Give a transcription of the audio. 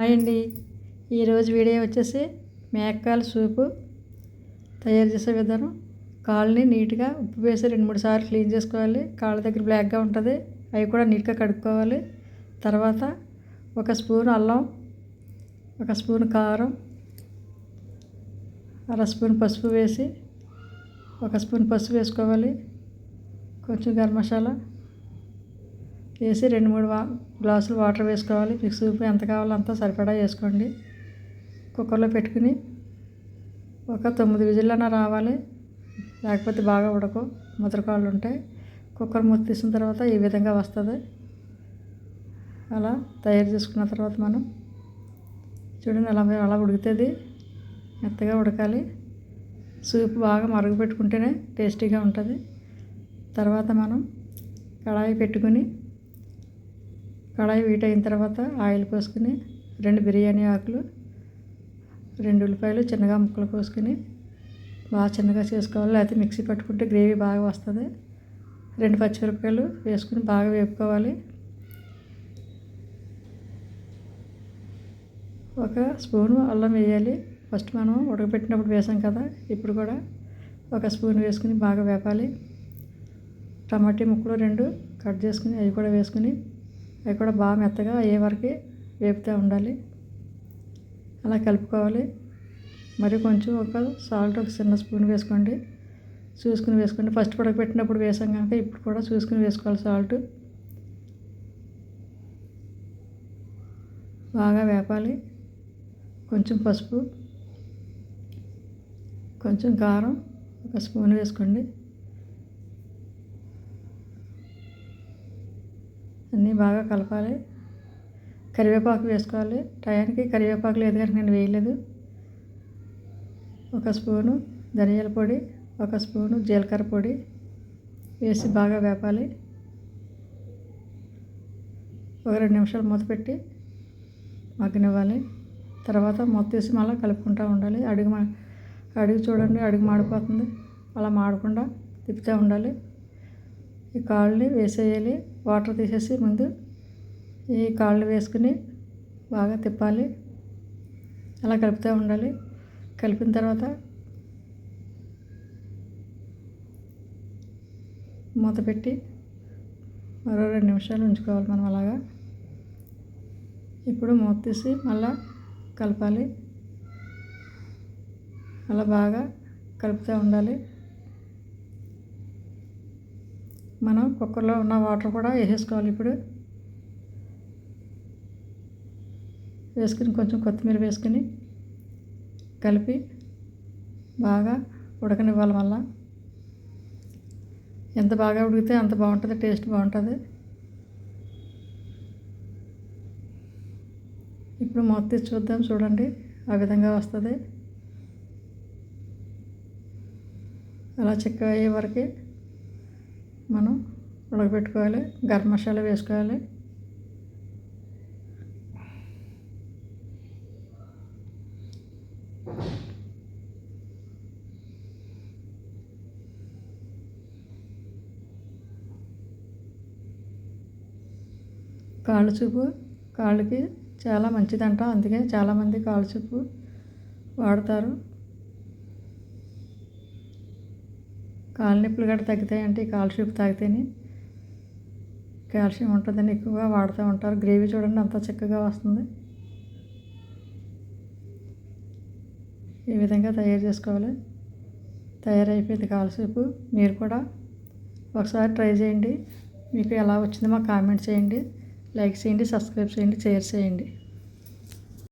Hi అండి. ఈరోజు video వచ్చేసి మేకకాల సూపు తయారు చేసే విధానం. కాళ్ళని నీట్గా ఉప్పు వేసి 2-3 సార్లు క్లీన్ చేసుకోవాలి. కాళ్ళ దగ్గర బ్లాక్గా ఉంటుంది, అవి కూడా నీట్గా కడుక్కోవాలి. తర్వాత 1 స్పూన్ అల్లం, 1 స్పూన్ కారం, 1/2 స్పూన్ పసుపు వేసి 1 స్పూన్ పసుపు వేసుకోవాలి. కొంచెం గరం మసాలా వేసి 2-3 గ్లాసులు వాటర్ వేసుకోవాలి. మీకు సూప్ ఎంత కావాలో అంత సరిపడా వేసుకోండి. కుక్కర్లో పెట్టుకుని ఒక 9 విజిల్లన్నా రావాలి, లేకపోతే బాగా ఉడకవు, ముద్రకాళ్ళు ఉంటాయి. కుక్కర్ మూత తీసిన తర్వాత ఈ విధంగా వస్తుంది. అలా తయారు చేసుకున్న తర్వాత మనం చూడండి అలా ఉడుకుతుంది, మెత్తగా ఉడకాలి. సూప్ బాగా మరుగుపెట్టుకుంటేనే టేస్టీగా ఉంటుంది. తర్వాత మనం కడాయి పెట్టుకుని కడాయి హీట్ అయిన తర్వాత ఆయిల్ పోసుకుని 2 బిర్యానీ ఆకులు, 2 ఉల్లిపాయలు చిన్నగా ముక్కలు కోసుకుని బాగా చిన్నగా చేసుకోవాలి, లేకపోతే మిక్సీ పట్టుకుంటే గ్రేవీ బాగా వస్తుంది. 2 పచ్చిమిరపకాయలు వేసుకుని బాగా వేపుకోవాలి. 1 స్పూను అల్లం వేయాలి. ఫస్ట్ మనం ఉడకబెట్టినప్పుడు వేసాం కదా, ఇప్పుడు కూడా 1 స్పూన్ వేసుకుని బాగా వేపాలి. టమాటా ముక్కలు 2 కట్ చేసుకుని అవి కూడా వేసుకుని అవి కూడా బాగా మెత్తగా అయ్యే వరకు వేపుతూ ఉండాలి. అలా కలుపుకోవాలి. మరి కొంచెం సాల్ట్ 1 చిన్న స్పూన్ వేసుకోండి, చూసుకుని వేసుకోండి. ఫస్ట్ ఉడకబెట్టినప్పుడు వేసాం కనుక ఇప్పుడు కూడా చూసుకుని వేసుకోవాలి సాల్ట్. బాగా వేపాలి. కొంచెం పసుపు, కొంచెం కారం 1 స్పూన్ వేసుకోండి. అన్నీ బాగా కలపాలి. కరివేపాకు వేసుకోవాలి. టయానికి కరివేపాకు లేదు కనుక నేను వేయలేదు. 1 స్పూను ధనియాల పొడి, 1 స్పూను జీలకర్ర పొడి వేసి బాగా వేపాలి. ఒక 2 నిమిషాలు మూత పెట్టి మగ్గనివ్వాలి. తర్వాత మూత తీసి మళ్ళీ కలుపుకుంటూ ఉండాలి. అడుగు చూడండి, అడుగు మాడిపోతుంది, అలా మాడకుండా తిప్పుతూ ఉండాలి. ఈ కాళ్ళని వేసేయాలి. వాటర్ తీసేసి ముందు ఈ కాళ్ళు వేసుకుని బాగా తిప్పాలి. అలా కలుపుతూ ఉండాలి. కలిపిన తర్వాత మూత పెట్టి మరో 2 నిమిషాలు ఉంచుకోవాలి మనం అలాగా. ఇప్పుడు మూత తీసి మళ్ళా కలపాలి. అలా బాగా కలుపుతూ ఉండాలి. మనం కుక్కర్లో ఉన్న వాటర్ కూడా వేసేసుకోవాలి. ఇప్పుడు వేసుకుని కొంచెం కొత్తిమీర వేసుకుని కలిపి బాగా ఉడకనివ్వాలి. మళ్ళా ఎంత బాగా ఉడికితే అంత బాగుంటుంది, టేస్ట్ బాగుంటుంది. ఇప్పుడు మూత తీసి చూద్దాం. చూడండి ఆ విధంగా వస్తుంది. అలా చిక్కగా అయ్యే వరకు మనం ఉడకబెట్టుకోవాలి. గరం మసాలా వేసుకోవాలి. కాళ్ళ సూపు కాళ్ళకి చాలా మంచిదంట, అందుకే చాలామంది కాళ్ళ సూపు వాడతారు. కాళ్ళ నొప్పులు గట్రా తగ్గుతాయంటే ఈ కాళ్ళ సూపు తాగితేనే. కాల్షియం ఉంటుందని ఎక్కువగా వాడుతూ ఉంటారు. గ్రేవీ చూడండి అంత చక్కగా వస్తుంది. ఈ విధంగా తయారు చేసుకోవాలి. తయారైపోయింది కాళ్ళ సూపు. మీరు కూడా ఒకసారి ట్రై చేయండి. మీకు ఎలా వచ్చిందో మాకు కామెంట్ చేయండి, లైక్ చేయండి, సబ్స్క్రైబ్ చేయండి, షేర్ చేయండి.